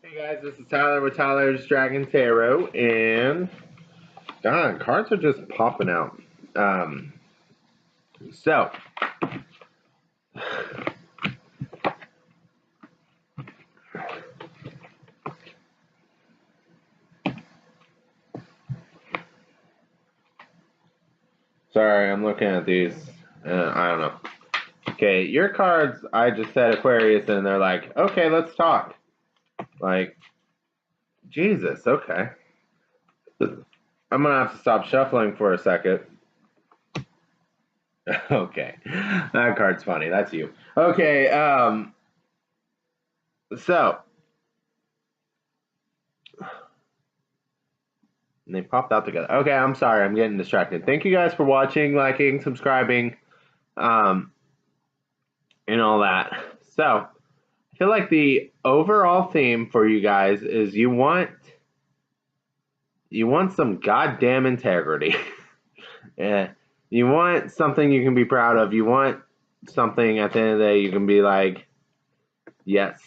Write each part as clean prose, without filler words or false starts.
Hey guys, this is Tyler with Tyler's Dragon Tarot, and God, cards are just popping out. So sorry, I'm looking at these. I don't know. Okay, your cards, I just said Aquarius, and they're like, okay, let's talk. Like, Jesus, okay. I'm gonna have to stop shuffling for a second. Okay, that card's funny. That's you. Okay, so. And they popped out together. Okay, I'm sorry. I'm getting distracted. Thank you guys for watching, liking, subscribing, and all that. So, I feel like the overall theme for you guys is you want some goddamn integrity. Yeah. You want something you can be proud of. You want something at the end of the day you can be like, yes,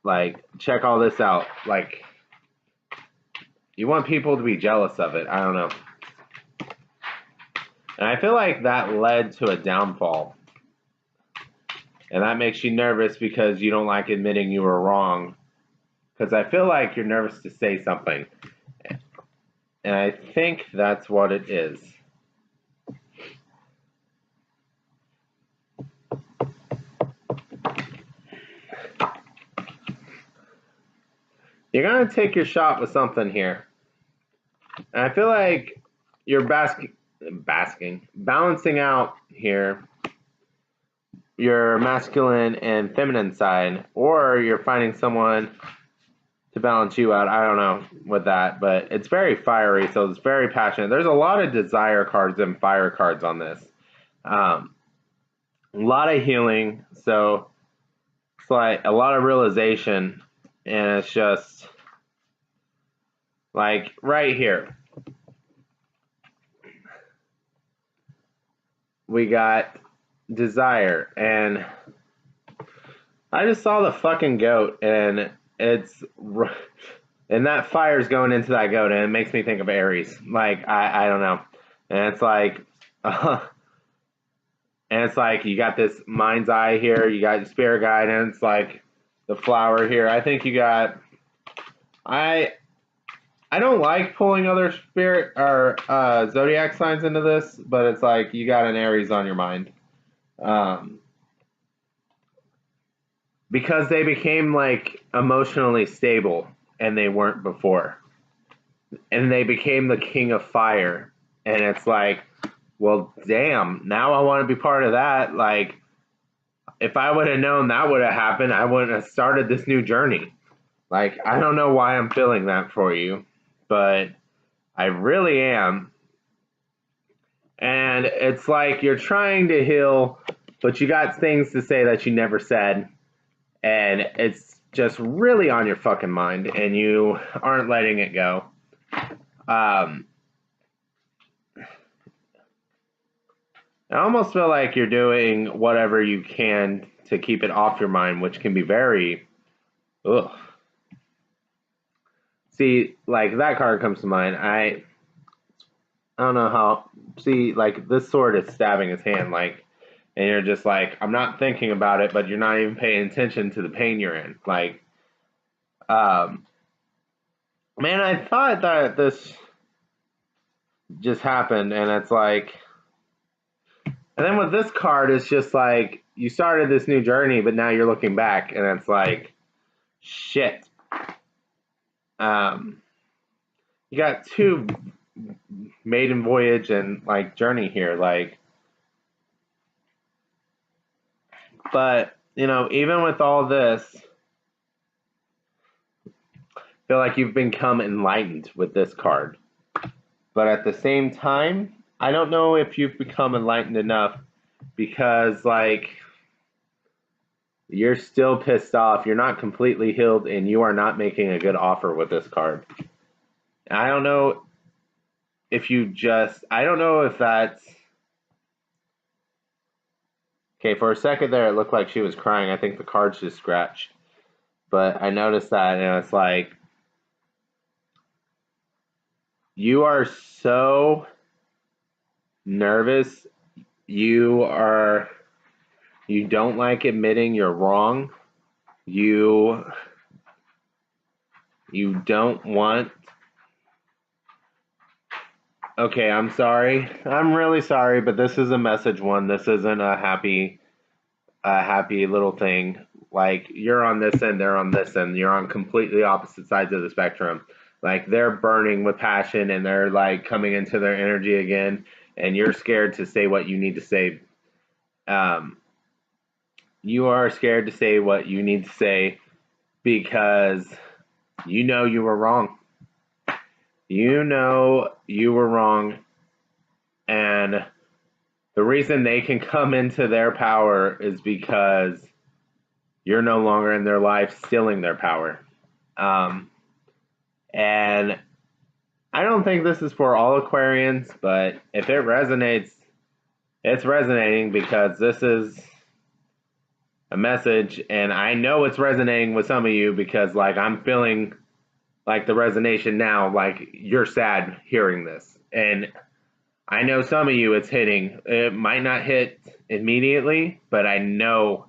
like, check all this out. Like, you want people to be jealous of it. I don't know. And I feel like that led to a downfall. And that makes you nervous because you don't like admitting you were wrong. Because I feel like you're nervous to say something. And I think that's what it is. You're going to take your shot with something here. And I feel like you're balancing out here your masculine and feminine side, or you're finding someone to balance you out. I don't know with that, but it's very fiery, so it's very passionate. There's a lot of desire cards and fire cards on this. A lot of healing, so it's like a lot of realization, and it's just like right here. We got desire, and I just saw the fucking goat, and and that fire's going into that goat, and it makes me think of Aries. Like, I don't know. And it's like, and it's like you got this mind's eye here, you got spirit guidance, like the flower here. I think you got, I don't like pulling other spirit or zodiac signs into this, but it's like you got an Aries on your mind. Because they became like emotionally stable and they weren't before. And they became the king of fire. And it's like, well, damn, now I want to be part of that. Like, if I would have known that would have happened, I wouldn't have started this new journey. Like, I don't know why I'm feeling that for you, but I really am. And it's like you're trying to heal, but you got things to say that you never said. And it's just really on your fucking mind, and you aren't letting it go. I almost feel like you're doing whatever you can to keep it off your mind, which can be very, ugh. See, like, that card comes to mind. I don't know how, see, like, this sword is stabbing his hand, like, and you're just like, I'm not thinking about it, but you're not even paying attention to the pain you're in. Like, man, I thought that this just happened, and it's like, and then with this card, it's just like, you started this new journey, but now you're looking back, and it's like, shit. You got two maiden voyage and, like, journey here, like, but, you know, even with all this, I feel like you've become enlightened with this card. But at the same time, I don't know if you've become enlightened enough because, like, you're still pissed off. You're not completely healed, and you are not making a good offer with this card. I don't know if you just, I don't know if that's, okay, for a second there, it looked like she was crying. I think the cards just scratched. But I noticed that, and it's like, you are so nervous. You don't like admitting you're wrong. You don't want. Okay, I'm sorry. I'm really sorry, but this is a message one. This isn't a happy little thing. Like, you're on this end, they're on this end. You're on completely opposite sides of the spectrum. Like, they're burning with passion and they're like coming into their energy again, and you're scared to say what you need to say. Um, you are scared to say what you need to say because you know you were wrong. You know you were wrong, and the reason they can come into their power is because you're no longer in their life stealing their power. And I don't think this is for all Aquarians, but if it resonates, it's resonating because this is a message, and I know it's resonating with some of you because, like, I'm feeling like the resonation now, like you're sad hearing this. And I know some of you it's hitting. It might not hit immediately, but I know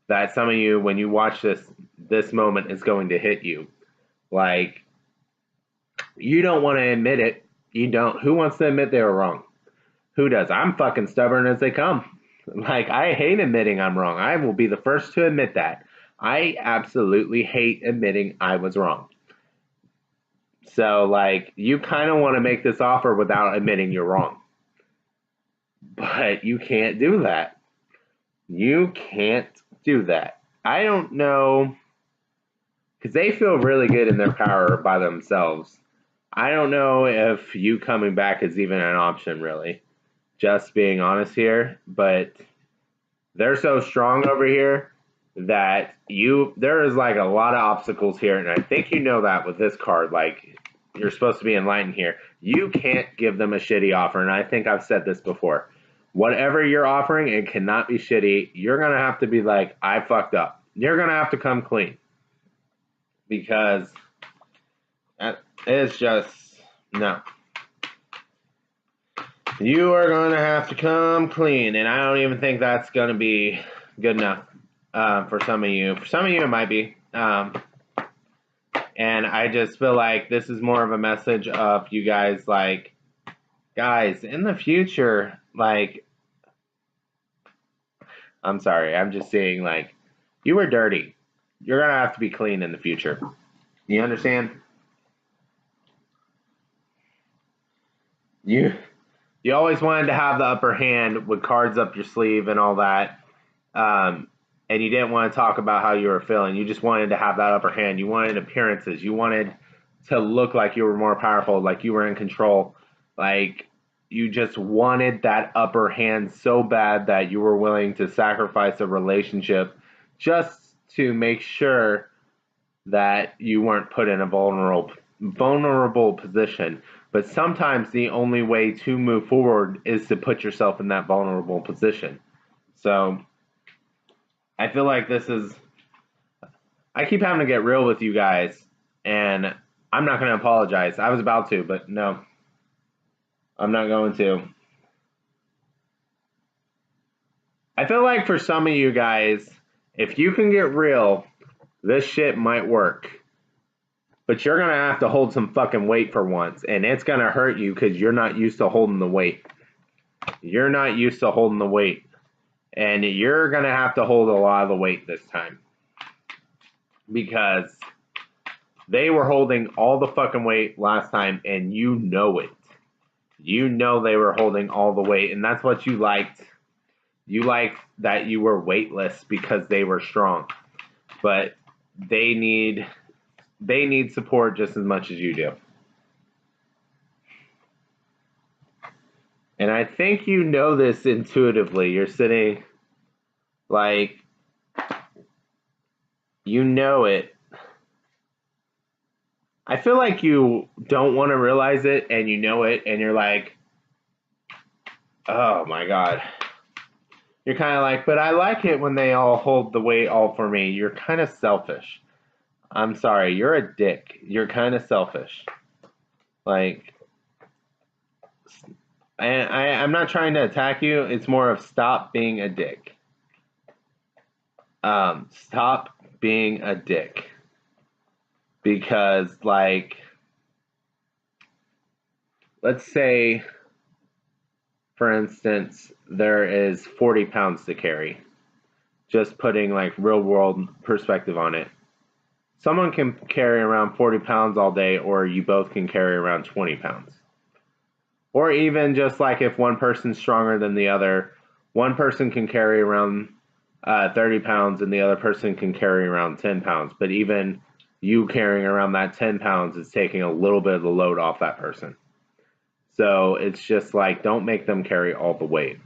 that some of you, when you watch this moment is going to hit you. Like, you don't want to admit it. You don't. Who wants to admit they were wrong? Who does? I'm fucking stubborn as they come. Like, I hate admitting I'm wrong. I will be the first to admit that. I absolutely hate admitting I was wrong. So, like, you kind of want to make this offer without admitting you're wrong. But you can't do that. You can't do that. I don't know, because they feel really good in their power by themselves. I don't know if you coming back is even an option, really. Just being honest here, but they're so strong over here that there is like a lot of obstacles here, and I think you know that with this card. Like, you're supposed to be enlightened here. You can't give them a shitty offer, and I think I've said this before. Whatever you're offering, it cannot be shitty. You're gonna have to be like, I fucked up. You're gonna have to come clean, because it's just no. You are going to have to come clean, and I don't even think that's going to be good enough for some of you. For some of you, it might be. And I just feel like this is more of a message of you guys, like, guys, in the future, like, I'm sorry, I'm just saying, like, you were dirty. You're going to have to be clean in the future. You understand? You always wanted to have the upper hand with cards up your sleeve and all that. And you didn't want to talk about how you were feeling. You just wanted to have that upper hand. You wanted appearances. You wanted to look like you were more powerful, like you were in control. Like, you just wanted that upper hand so bad that you were willing to sacrifice a relationship just to make sure that you weren't put in a vulnerable position. But sometimes the only way to move forward is to put yourself in that vulnerable position. So I feel like I keep having to get real with you guys, and I'm not going to apologize. I was about to, but no, I'm not going to. I feel like for some of you guys, if you can get real, this shit might work. But you're going to have to hold some fucking weight for once, and it's going to hurt you because you're not used to holding the weight. You're not used to holding the weight. And you're going to have to hold a lot of the weight this time. Because they were holding all the fucking weight last time, and you know it. You know they were holding all the weight, and that's what you liked. You liked that you were weightless because they were strong. But they need support just as much as you do. And I think you know this intuitively. You're sitting like, you know it. I feel like you don't want to realize it, and you know it, and you're like, oh my God. You're kind of like, but I like it when they all hold the weight all for me. You're kind of selfish. I'm sorry, you're a dick. You're kind of selfish. Like, and I'm not trying to attack you. It's more of stop being a dick. Stop being a dick. Because, like, let's say, for instance, there is 40 pounds to carry. Just putting, like, real world perspective on it. Someone can carry around 40 pounds all day, or you both can carry around 20 pounds. Or even just like if one person's stronger than the other, one person can carry around 30 pounds and the other person can carry around 10 pounds. But even you carrying around that 10 pounds is taking a little bit of the load off that person. So it's just like, don't make them carry all the weight.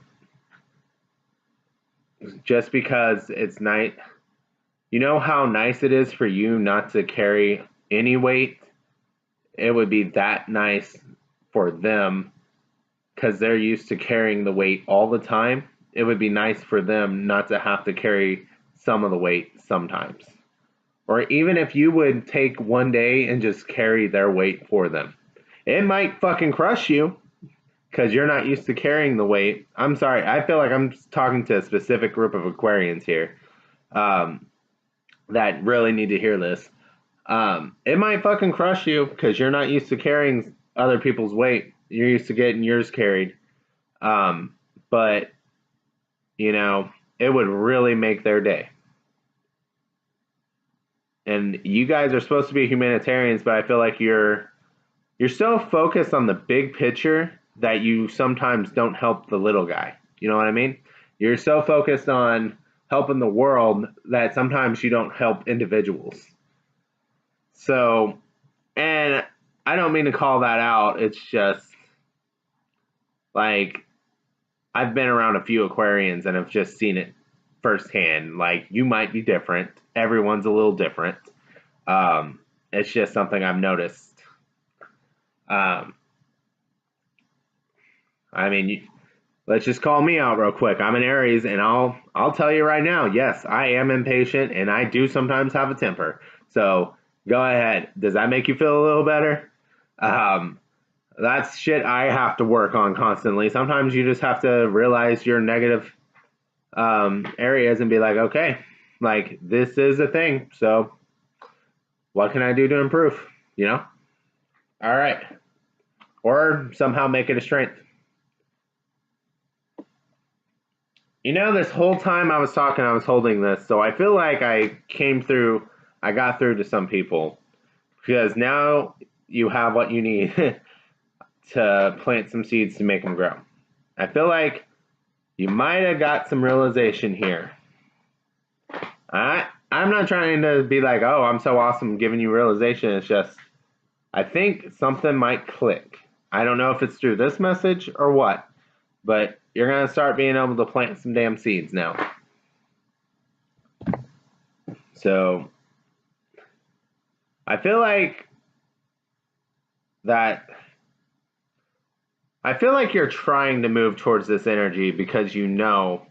Just because it's nice. You know how nice it is for you not to carry any weight? It would be that nice for them because they're used to carrying the weight all the time. It would be nice for them not to have to carry some of the weight sometimes. Or even if you would take one day and just carry their weight for them. It might fucking crush you because you're not used to carrying the weight. I'm sorry, I feel like I'm talking to a specific group of Aquarians here that really need to hear this. It might fucking crush you because you're not used to carrying other people's weight. You're used to getting yours carried. But, you know, it would really make their day. And you guys are supposed to be humanitarians, but I feel like you're so focused on the big picture that you sometimes don't help the little guy. You know what I mean? You're so focused on helping the world that sometimes you don't help individuals. So, and I don't mean to call that out. It's just like I've been around a few Aquarians and have just seen it firsthand. Like, you might be different. Everyone's a little different. It's just something I've noticed. I mean, let's just call me out real quick. I'm an Aries, and I'll tell you right now, yes, I am impatient, and I do sometimes have a temper. So go ahead. Does that make you feel a little better? That's shit I have to work on constantly. Sometimes you just have to realize your negative areas and be like, okay, like, this is a thing. So what can I do to improve? You know? All right. Or somehow make it a strength. You know, this whole time I was talking, I was holding this. So I feel like I got through to some people. Because now you have what you need to plant some seeds to make them grow. I feel like you might have got some realization here. I'm not trying to be like, oh, I'm so awesome giving you realization. It's just, I think something might click. I don't know if it's through this message or what, but you're going to start being able to plant some damn seeds now. So, I feel like you're trying to move towards this energy because you know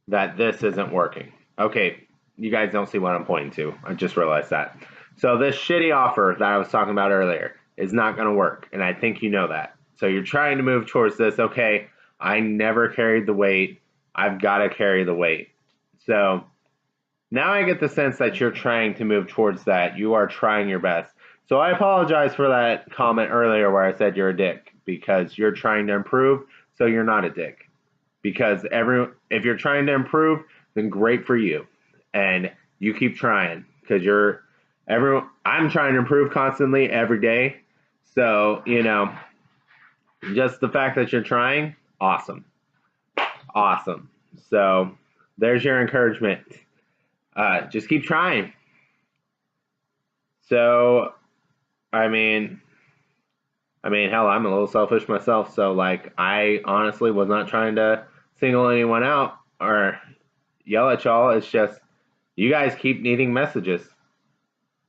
that this isn't working. Okay, you guys don't see what I'm pointing to. I just realized that. So this shitty offer that I was talking about earlier is not going to work, and I think you know that. So you're trying to move towards this. Okay, I never carried the weight. I've got to carry the weight. So now I get the sense that you're trying to move towards that. You are trying your best. So I apologize for that comment earlier where I said you're a dick, because you're trying to improve, so you're not a dick. Because if you're trying to improve, then great for you. And you keep trying, because I'm trying to improve constantly every day. So, you know, just the fact that you're trying, awesome. Awesome. So there's your encouragement. Just keep trying. So, I mean, hell, I'm a little selfish myself. So, like, I honestly was not trying to single anyone out or yell at y'all. It's just you guys keep needing messages.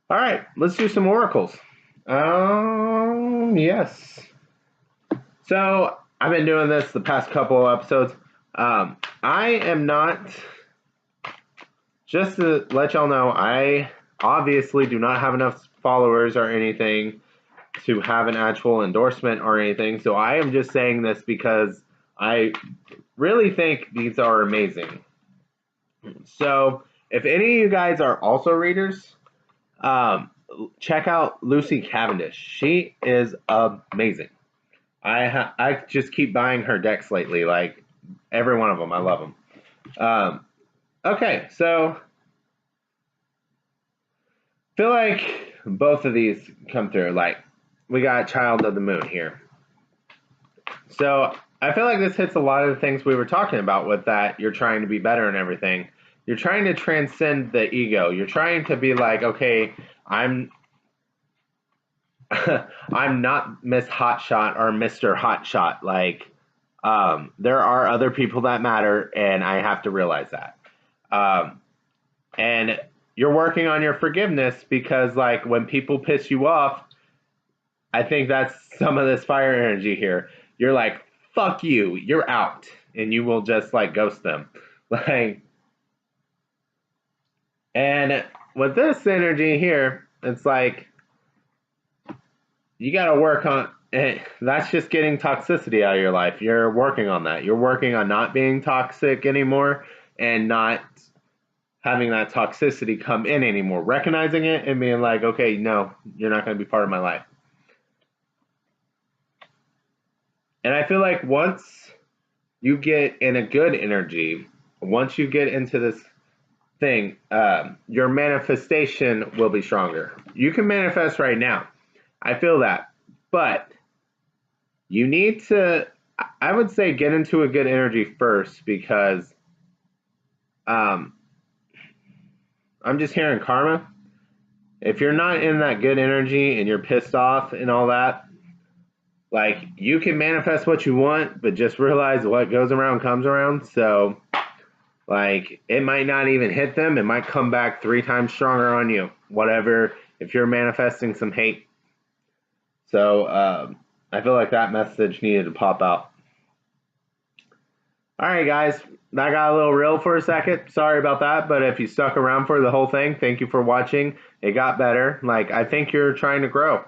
All right, let's do some oracles. Yes. So I've been doing this the past couple of episodes. I am not, just to let y'all know, I obviously do not have enough followers or anything to have an actual endorsement or anything. So I am just saying this because I really think these are amazing. So if any of you guys are also readers, check out Lucy Cavendish. She is amazing. I just keep buying her decks lately, like every one of them. I love them. Okay, so feel like both of these come through. Like we got Child of the Moon here. So I feel like this hits a lot of the things we were talking about with that you're trying to be better and everything. You're trying to transcend the ego. You're trying to be like, okay, I'm I'm not Miss Hotshot or Mr. Hotshot. Like, there are other people that matter, and I have to realize that. And you're working on your forgiveness because, like, when people piss you off, I think that's some of this fire energy here. You're like, fuck you, you're out, and you will just like ghost them. Like, and with this energy here, it's like you got to work on it. That's just getting toxicity out of your life. You're working on that. You're working on not being toxic anymore and not having that toxicity come in anymore. Recognizing it and being like, okay, no, you're not going to be part of my life. And I feel like once you get in a good energy, once you get into this thing, your manifestation will be stronger. You can manifest right now. I feel that. But you need to, I would say, get into a good energy first because I'm just hearing karma. If you're not in that good energy and you're pissed off and all that, like you can manifest what you want, but just realize what goes around comes around. So, like, it might not even hit them. It might come back 3 times stronger on you. Whatever, if you're manifesting some hate. So, I feel like that message needed to pop out. All right, guys. That got a little real for a second. Sorry about that, but if you stuck around for the whole thing, thank you for watching. It got better. Like, I think you're trying to grow,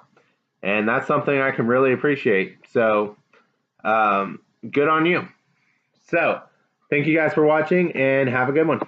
and that's something I can really appreciate. So, good on you. So, thank you guys for watching, and have a good one.